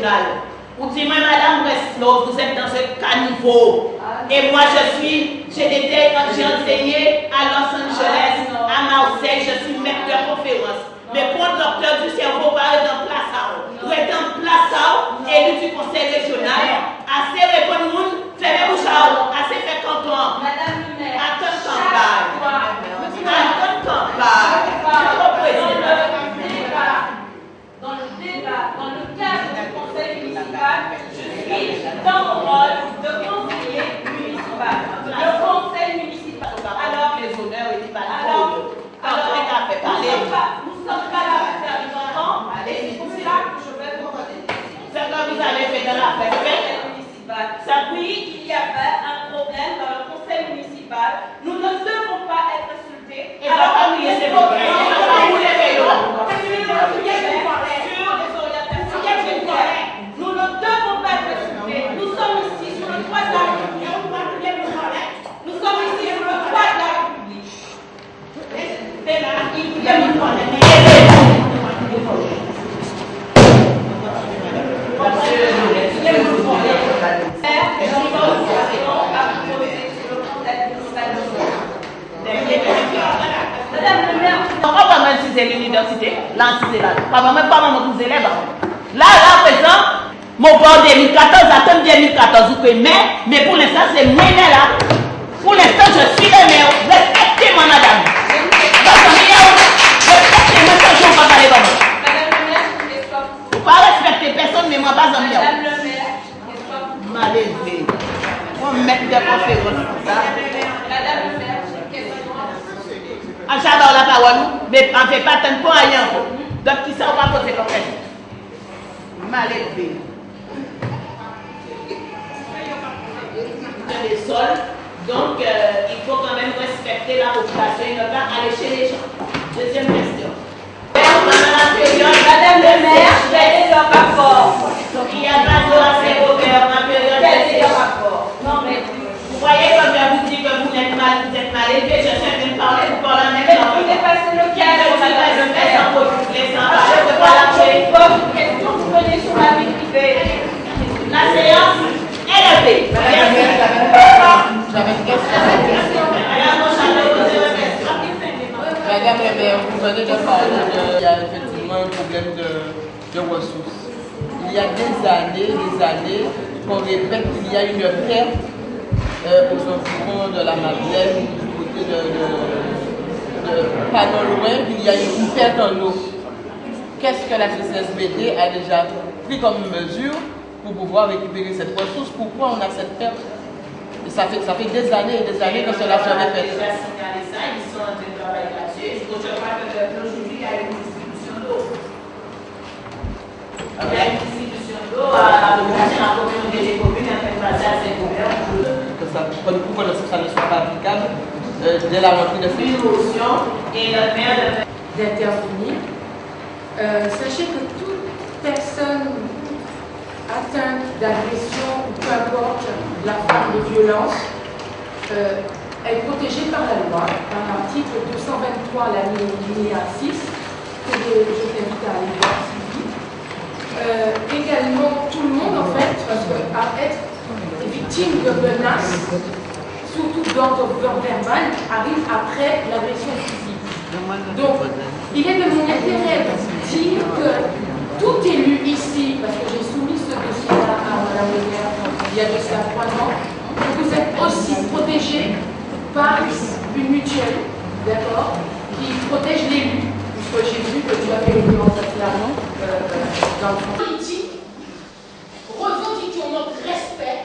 régional. Vous dites, moi, Madame Breslau, vous êtes dans ce caniveau. Et moi, j'ai enseigné à Los Angeles, à Marseille, je suis maître de conférence. Mais pour le docteur du cerveau, par exemple, Plassao. Vous êtes en Plassao, élu du conseil régional. Assez répondre, fermez bouche assez fait canton. Madame le maire. Attends campagne. Attends campagne. Dans le cadre du conseil municipal, je suis dans mon rôle de conseiller municipal. Le conseil municipal. Alors, les honneurs et les valeurs. Nous ne sommes pas là pour faire du enfant. Et c'est pour cela que je vais vous donner des décisions. C'est comme vous avez fait dans la fête municipale. Oui, il y avait un problème dans le conseil municipal. Nous ne devons pas être insultés. Et alors, vous laissez vos nous ne devons pas être insultés. Nous sommes ici sur le toit de la République. Nous sommes ici sur le toit de la République. C'est là, il y a une Madame le maire, on va pas même si c'est l'université, là, c'est là. Pas même pas même tous élèves. Là, présent, mon bord 2014, attends 2014, mais pour l'instant, c'est moi là. Pour l'instant, je suis le maire. Respectez-moi, madame. Respectez-moi, je ne vais pas parler comme moi. Madame le maire, qu'est-ce que vous Faut pas respecter personne, mais moi, pas en bien. Madame le maire, qu'est-ce que vous Mal élevé. On met des conférences. Madame le maire, qu'est-ce que En j'adore la parole, mais on ne fait pas tant de temps à rien. Donc, qui ça, on va poser comme question. Mal élevé. Les sols, donc il faut quand même respecter la population et ne pas aller chez les gens. Deuxième question. Madame le maire, quel est le rapport? Donc il y a pas de assez au cœur en période Quel est le de rapport? Non, mais vous voyez comme je vous dis que vous êtes mal élevé, je suis en train de parler, vous parlez en même mais temps. vous dépassez le cadre, madame le maire. Vous Question, vous venez sur la vie privée. La séance est levée. J'avais une question. Madame la maire, vous venez de parler qu'il y a effectivement un problème de ressources. Il y a des années qu'on répète qu'il y a une perte aux environs de la Madeleine, du côté de pas non loin, qu'il y a une perte en eau. Qu'est-ce que la CCSBD a déjà pris comme mesure pour pouvoir récupérer cette ressource? Pourquoi on a cette perte? Et ça fait des années et des années que cela se répète. Ils ont signalé ça, ils sont en train de travailler là-dessus. Je crois que aujourd'hui, il y a une distribution d'eau. Il y a une distribution d'eau à la population, la communauté des communes est en train de passer à ces couverts. Que ça, pour que ça ne soit pas applicable dès la rentrée de Une motion et le maire d'intervenir. Sachez que toute personne atteinte d'agression ou peu importe la forme de violence est protégée par la loi, par l'article 223, l'alinéa 6, que je t'invite à aller voir si également, tout le monde en fait, parce qu'à être victime de menaces, surtout d'ordre verbal, arrive après l'agression physique. Donc, il est de mon intérêt de dire que tout élu ici, parce que j'ai soumis ce dossier-là à Mme le maire il y a de cela 3 ans, que vous êtes aussi protégé par une mutuelle, d'accord, qui protège l'élu, puisque j'ai vu que tu as fait référence à cela dans le fond. Politique, revendiquons notre respect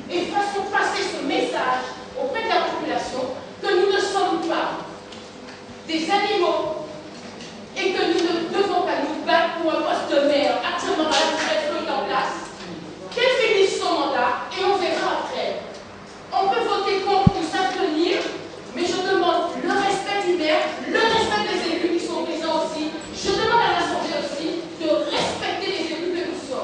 et faisons passer ce message auprès de la population que nous ne sommes pas des animaux et que nous ne devons pas nous battre pour un poste de maire. Actuellement, la direction est en place. Qu'elle finisse son mandat et on verra après. On peut voter contre ou s'abstenir, mais je demande le respect du maire, le respect des élus qui sont présents aussi. Je demande à l'Assemblée aussi de respecter les élus que nous sommes.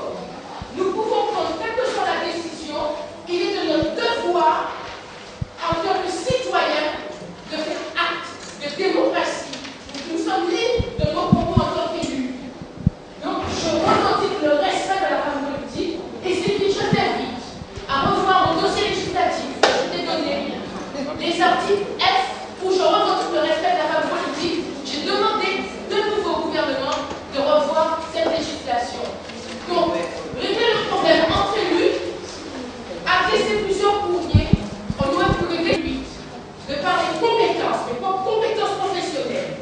des articles F où je revendique le respect de la femme politique, j'ai demandé de nouveau au gouvernement de revoir cette législation. Donc, régler le problème entre élus, adresser plusieurs courriers, on doit pu régler vite. De par les compétences, mes propres compétences professionnelles,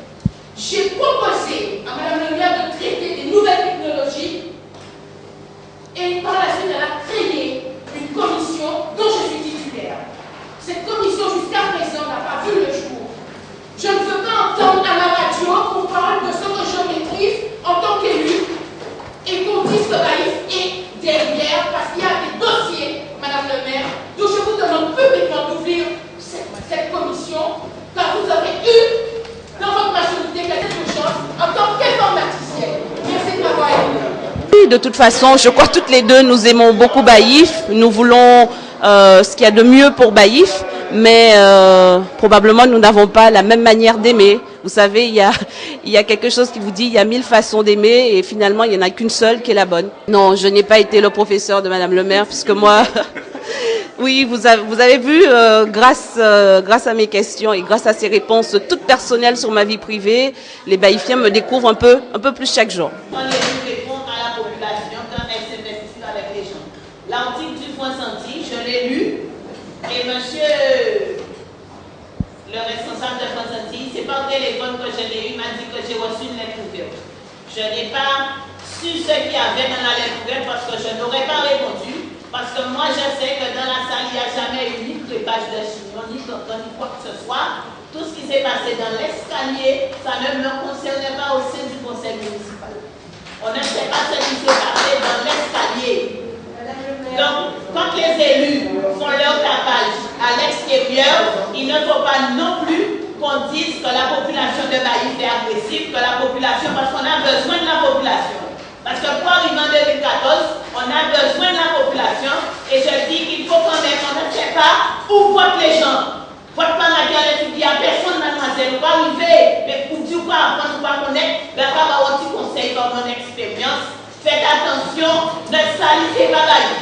j'ai proposé à Mme le maire de traiter des nouvelles technologies et par la suite elle a créé une commission dont je suis titulaire. Cette commission jusqu'à présent n'a pas vu le jour. Je ne veux pas entendre à la radio qu'on parle de ce que je maîtrise en tant qu'élu et qu'on dise que Baïf est derrière parce qu'il y a des dossiers, Madame le maire, dont je vous demande publiquement d'ouvrir cette commission, car vous avez eu dans votre majorité quelque chose en tant qu'informaticienne. Merci de m'avoir écouté. De toute façon, je crois toutes les deux, nous aimons beaucoup Baïf. Nous voulons ce qu'il y a de mieux pour Baïf, mais probablement nous n'avons pas la même manière d'aimer. Vous savez, il y a quelque chose qui vous dit il y a 1000 façons d'aimer et finalement il n'y en a qu'une seule qui est la bonne. Non, je n'ai pas été le professeur de Madame le maire puisque moi... Oui, vous avez vu, grâce à mes questions et grâce à ces réponses toutes personnelles sur ma vie privée, les baïfiens me découvrent un peu plus chaque jour. On est venu répondre à la population quand elle s'investit avec les gens. L'article du point senti, je l'ai lu, et monsieur le responsable de point senti, c'est par téléphone que je l'ai eu, m'a dit que j'ai reçu une lettre ouverte. Je n'ai pas su ce qu'il y avait dans la lettre ouverte parce que je n'aurais pas répondu. Parce que moi, je sais que dans la salle, il n'y a jamais eu ni crépage de chignon, ni canton, ni quoi que ce soit. Tout ce qui s'est passé dans l'escalier, ça ne me concernait pas au sein du conseil municipal. On ne sait pas ce qui s'est passé dans l'escalier. Donc, quand les élus font leur tapage à l'extérieur, il ne faut pas non plus qu'on dise que la population de Baïf est agressive, que la population, parce qu'on a besoin de la population. Parce que pour arriver en 2014, on a besoin de la population et je dis qu'il faut quand même, on ne sait pas où votent les gens. Vote pas la guerre, il n'y a personne, mademoiselle, on va arriver, mais pour dire quoi, apprendre ou pas connaître, ben pas avoir un petit conseil par mon expérience. Faites attention, ne salissez pas Baïf.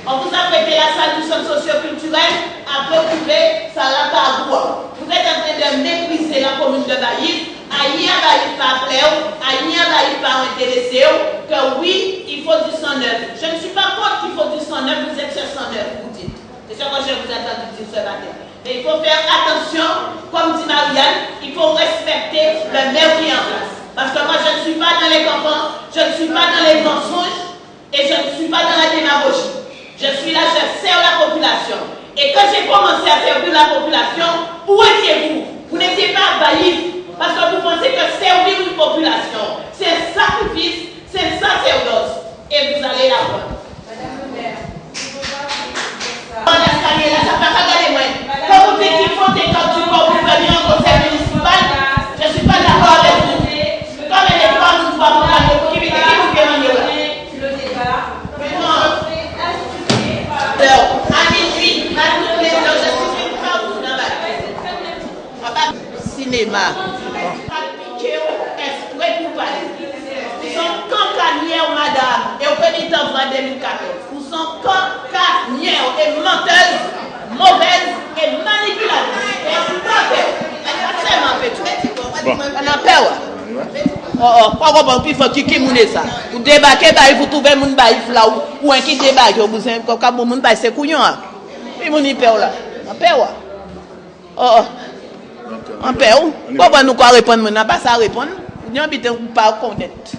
On vous a prêté la salle du centre socio-culturel, après vous pouvez, ça l'a pas à boire. Vous êtes en train de mépriser la commune de Baïf. Aïe à Baïf pas plaire, aïe à Baïf pas intéressé, que oui, il faut du sang neuf. Je ne suis pas contre qu'il faut du sang neuf, vous êtes sur sang neuf, vous dites. C'est ce que je vous ai entendu dire ce matin. Mais il faut faire attention, comme dit Marianne, il faut respecter le maire qui est en place. Parce que moi, je ne suis pas dans les campagnes, je ne suis pas dans les mensonges et je ne suis pas dans la démagogie. Je suis là, je sers la population. Et quand j'ai commencé à servir la population, où étiez-vous? Vous n'étiez pas à Baïf. Parce que vous pensez que servir une population, c'est un sacrifice, c'est un sacerdoce. Et vous allez la voir. Madame le maire, dans l'escalier, là, ça ne va pas regarder moi. Quand vous dites qu'il faut des cartes du corps pour venir au conseil municipal, je ne suis pas d'accord avec vous. Comme elle est pas, nous ne pouvons pas le qui vous demande là. le débat. À minuit, je suis une femme dans la cinéma. Vous sont cancanières, madame, et au pénitent en 2014. Vous sont cancanières et menteuses, mauvaises et manipulatrices. Et on a peur. Oh, pas comprendre, puis il faut qu'il y ça. Vous débarquez, vous trouvez mon baïf là, ou un qui débarque, vous avez un mon baïf, c'est couillon. Puis mon peur là. On peur. Oh, on peur. Pourquoi nous quoi répondre, on n'a pas ça à répondre. Nous n'habitons pas connaître.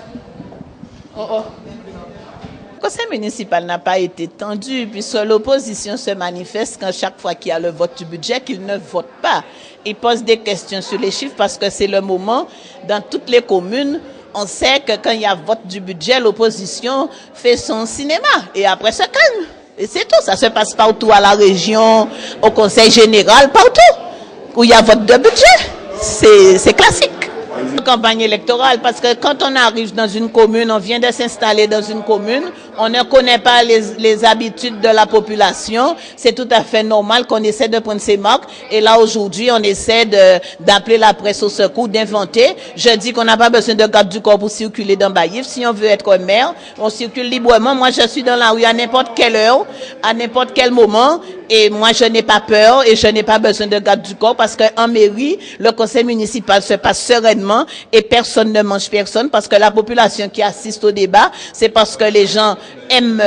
Oh. Le conseil municipal n'a pas été tendu, puisque l'opposition se manifeste quand chaque fois qu'il y a le vote du budget, qu'il ne vote pas. Il pose des questions sur les chiffres parce que c'est le moment, dans toutes les communes, on sait que quand il y a vote du budget, l'opposition fait son cinéma et après se calme. Et c'est tout, ça se passe partout à la région, au conseil général, partout où il y a vote de budget. C'est classique. Campagne électorale, parce que quand on arrive dans une commune, on vient de s'installer dans une commune, on ne connaît pas les habitudes de la population, c'est tout à fait normal qu'on essaie de prendre ses marques, et là aujourd'hui on essaie d'appeler la presse au secours, d'inventer. Je dis qu'on n'a pas besoin de garde du corps pour circuler dans Baïf. Si on veut être maire, on circule librement. Moi je suis dans la rue à n'importe quelle heure, à n'importe quel moment, Et moi, je n'ai pas peur et je n'ai pas besoin de garde du corps parce qu'en mairie, le conseil municipal se passe sereinement et personne ne mange personne parce que la population qui assiste au débat, c'est parce que les gens aiment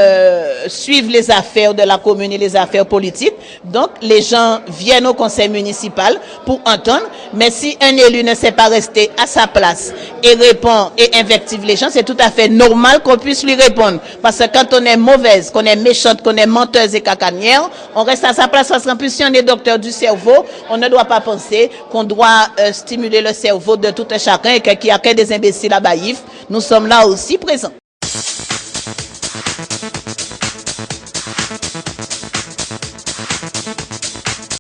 suivre les affaires de la commune et les affaires politiques. Donc, les gens viennent au conseil municipal pour entendre. Mais si un élu ne sait pas rester à sa place et répond et invective les gens, c'est tout à fait normal qu'on puisse lui répondre. Parce que quand on est mauvaise, qu'on est méchante, qu'on est menteuse et cacanière, on reste à sa place parce qu'en plus, si on est docteur du cerveau, on ne doit pas penser qu'on doit stimuler le cerveau de tout un chacun et qu'il n'y a que des imbéciles à Baïf. Nous sommes là aussi présents.